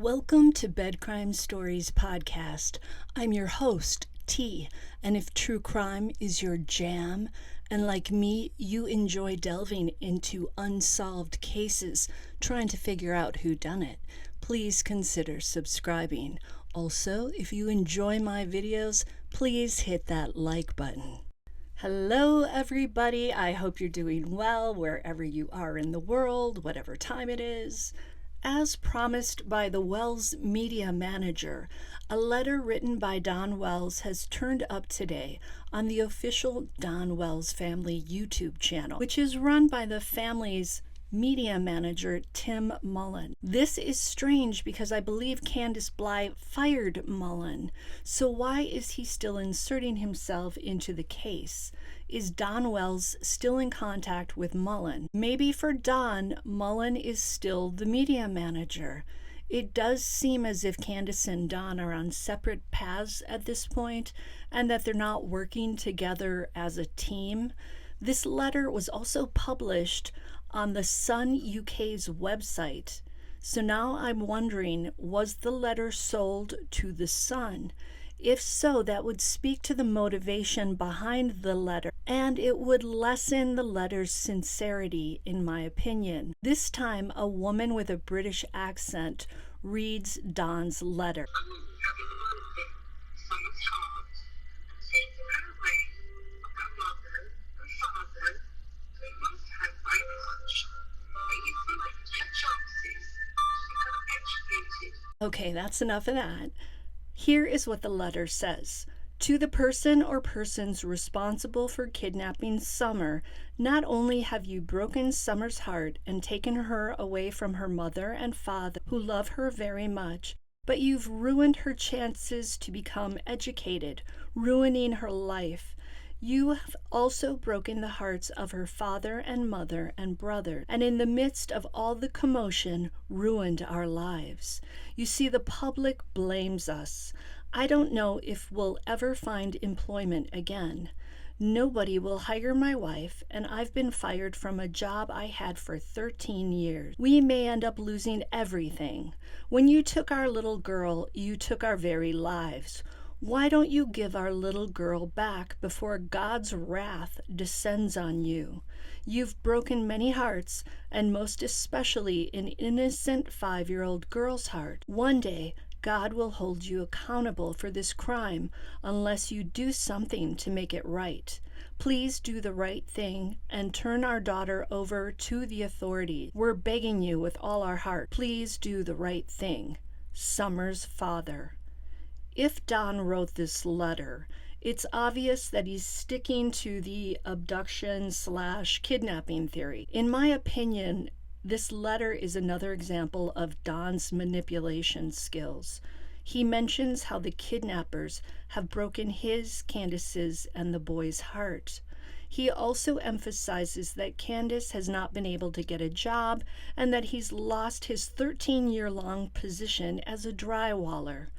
Welcome to Bed Crime Stories podcast. I'm your host, T, and if true crime is your jam, and like me, you enjoy delving into unsolved cases, trying to figure out who done it, please consider subscribing. Also, if you enjoy my videos, please hit that like button. Hello, everybody. I hope you're doing well wherever you are in the world, whatever time it is. As promised by the Wells media manager, a letter written by Don Wells has turned up today on the official Don Wells family YouTube channel, which is run by the family's media manager, Tim Mullen. This is strange because I believe Candace Bly fired Mullen. So why is he still inserting himself into the case? Is Don Wells still in contact with Mullen? Maybe for Don, Mullen is still the media manager. It does seem as if Candace and Don are on separate paths at this point, and that they're not working together as a team. This letter was also published on the Sun UK's website. So now I'm wondering, was the letter sold to the Sun? If so, that would speak to the motivation behind the letter, and it would lessen the letter's sincerity, in my opinion. This time, a woman with a British accent reads Don's letter. Okay, that's enough of that. Here is what the letter says. To the person or persons responsible for kidnapping Summer, not only have you broken Summer's heart and taken her away from her mother and father, who love her very much, but you've ruined her chances to become educated, ruining her life. You have also broken the hearts of her father and mother and brother, and in the midst of all the commotion, ruined our lives. You see, the public blames us. I don't know if we'll ever find employment again. Nobody will hire my wife, and I've been fired from a job I had for 13 years. We may end up losing everything. When you took our little girl, you took our very lives. Why don't you give our little girl back before God's wrath descends on you? You've broken many hearts, and most especially an innocent 5-year-old girl's heart. One day, God will hold you accountable for this crime unless you do something to make it right. Please do the right thing and turn our daughter over to the authorities. We're begging you with all our heart. Please do the right thing. Summer's father. If Don wrote this letter, it's obvious that he's sticking to the abduction/kidnapping theory. In my opinion, this letter is another example of Don's manipulation skills. He mentions how the kidnappers have broken his, Candace's, and the boy's heart. He also emphasizes that Candace has not been able to get a job and that he's lost his 13-year-long position as a drywaller.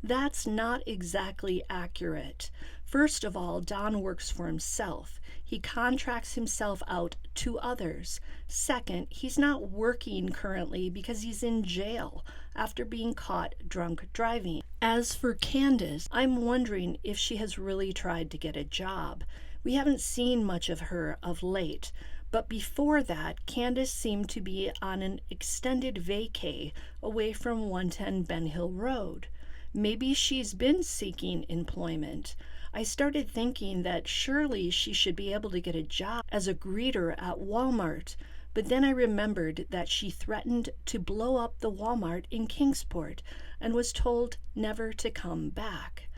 That's not exactly accurate. First of all, Don works for himself. He contracts himself out to others. Second, he's not working currently because he's in jail after being caught drunk driving. As for Candace, I'm wondering if she has really tried to get a job. We haven't seen much of her of late. But before that, Candace seemed to be on an extended vacay away from 110 Ben Hill Road. Maybe she's been seeking employment. I started thinking that surely she should be able to get a job as a greeter at Walmart, but then I remembered that she threatened to blow up the Walmart in Kingsport and was told never to come back.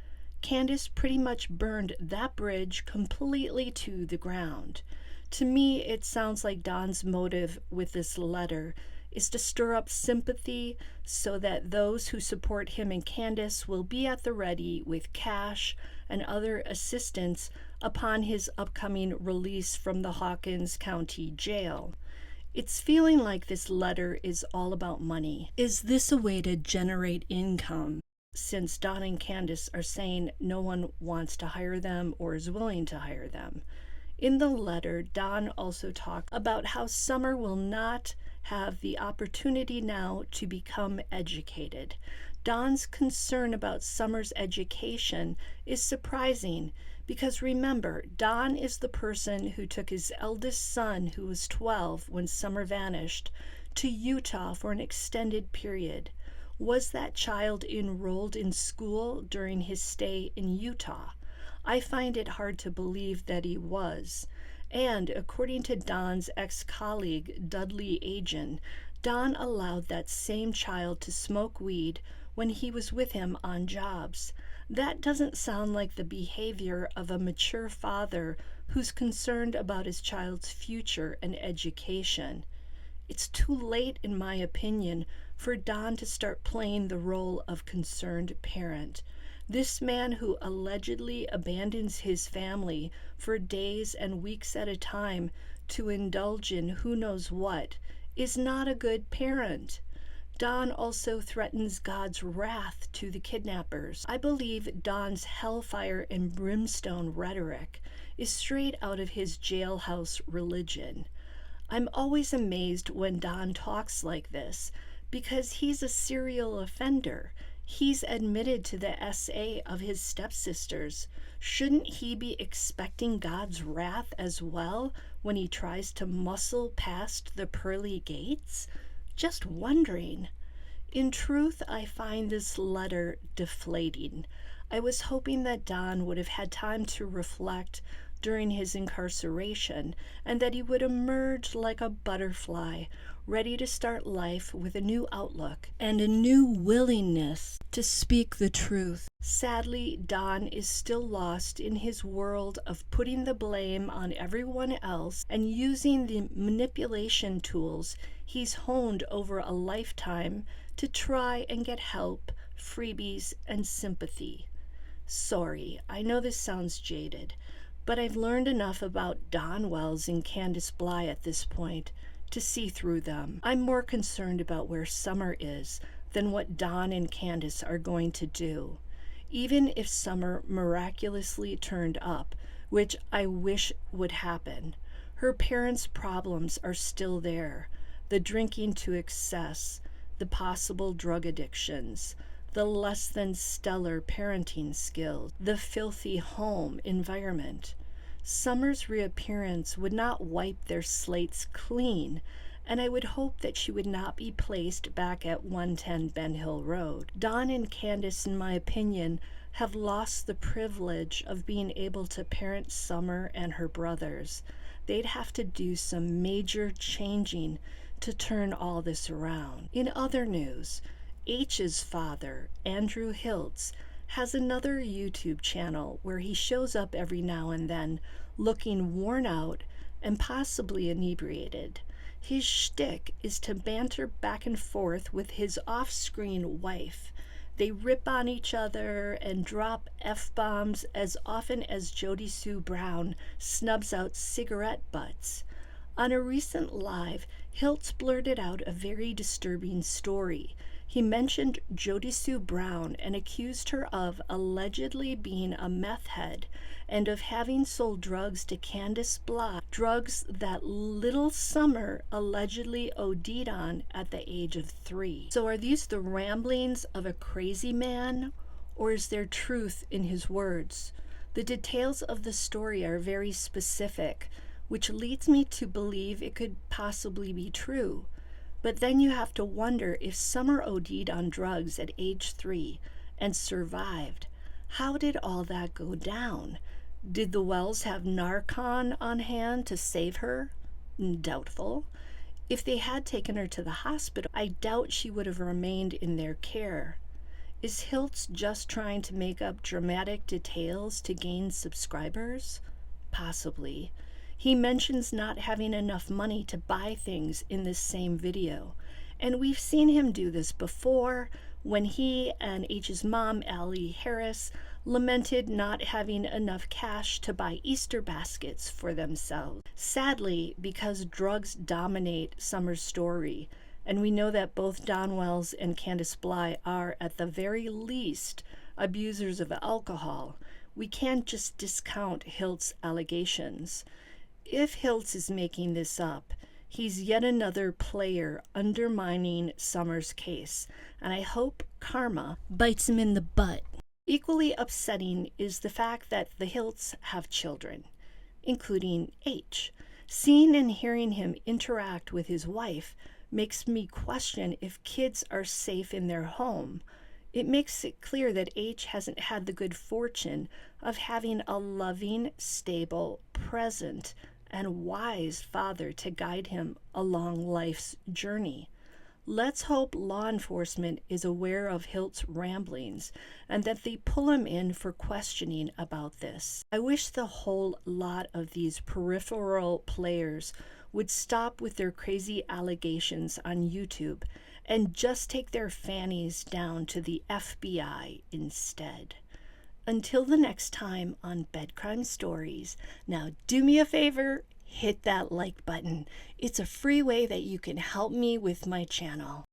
Candace pretty much burned that bridge completely to the ground. To me, it sounds like Don's motive with this letter is to stir up sympathy so that those who support him and Candace will be at the ready with cash and other assistance upon his upcoming release from the Hawkins County Jail. It's feeling like this letter is all about money. Is this a way to generate income? Since Don and Candace are saying no one wants to hire them or is willing to hire them. In the letter, Don also talked about how Summer will not have the opportunity now to become educated. Don's concern about Summer's education is surprising because remember, Don is the person who took his eldest son, who was 12 when Summer vanished, to Utah for an extended period. Was that child enrolled in school during his stay in Utah? I find it hard to believe that he was. And according to Don's ex-colleague, Dudley Agin, Don allowed that same child to smoke weed when he was with him on jobs. That doesn't sound like the behavior of a mature father who's concerned about his child's future and education. It's too late, in my opinion, for Don to start playing the role of concerned parent. This man who allegedly abandons his family for days and weeks at a time to indulge in who knows what is not a good parent. Don also threatens God's wrath to the kidnappers. I believe Don's hellfire and brimstone rhetoric is straight out of his jailhouse religion. I'm always amazed when Don talks like this because he's a serial offender. He's admitted to the SA of his stepsisters. Shouldn't he be expecting God's wrath as well when he tries to muscle past the pearly gates? Just wondering. In truth, I find this letter deflating. I was hoping that Don would have had time to reflect during his incarceration and that he would emerge like a butterfly, ready to start life with a new outlook and a new willingness to speak the truth. Sadly, Don is still lost in his world of putting the blame on everyone else and using the manipulation tools he's honed over a lifetime to try and get help, freebies, and sympathy. Sorry, I know this sounds jaded, but I've learned enough about Don Wells and Candace Bly at this point to see through them. I'm more concerned about where Summer is than what Don and Candace are going to do. Even if Summer miraculously turned up, which I wish would happen, her parents' problems are still there. The drinking to excess, the possible drug addictions, the less than stellar parenting skills, the filthy home environment. Summer's reappearance would not wipe their slates clean, and I would hope that she would not be placed back at 110 Ben Hill Road. Don and Candace, in my opinion, have lost the privilege of being able to parent Summer and her brothers. They'd have to do some major changing to turn all this around. In other news, H's father, Andrew Hiltz, has another YouTube channel where he shows up every now and then looking worn out and possibly inebriated. His shtick is to banter back and forth with his off-screen wife. They rip on each other and drop F-bombs as often as Jody Sue Brown snubs out cigarette butts. On a recent live, Hiltz blurted out a very disturbing story. He mentioned Jody Sue Brown and accused her of allegedly being a meth head and of having sold drugs to Candace Bly, drugs that little Summer allegedly OD'd on at the age of 3. So are these the ramblings of a crazy man, or is there truth in his words? The details of the story are very specific, which leads me to believe it could possibly be true. But then you have to wonder if Summer OD'd on drugs at age 3 and survived. How did all that go down? Did the Wells have Narcan on hand to save her? Doubtful. If they had taken her to the hospital, I doubt she would have remained in their care. Is Hiltz just trying to make up dramatic details to gain subscribers? Possibly. He mentions not having enough money to buy things in this same video. And we've seen him do this before when he and H's mom, Allie Harris, lamented not having enough cash to buy Easter baskets for themselves. Sadly, because drugs dominate Summer's story, and we know that both Don Wells and Candace Bly are, at the very least, abusers of alcohol, we can't just discount Hiltz allegations. If Hiltz is making this up, He's yet another player undermining Summer's case, and I hope karma bites him in the butt. Equally upsetting is the fact that the Hilts have children, including H. Seeing and hearing him interact with his wife makes me question if kids are safe in their home. It makes it clear that H hasn't had the good fortune of having a loving, stable, present, and wise father to guide him along life's journey. Let's hope law enforcement is aware of Hilt's ramblings and that they pull him in for questioning about this. I wish the whole lot of these peripheral players would stop with their crazy allegations on YouTube and just take their fannies down to the FBI instead. Until the next time on Bed Crime Stories, now do me a favor, hit that like button. It's a free way that you can help me with my channel.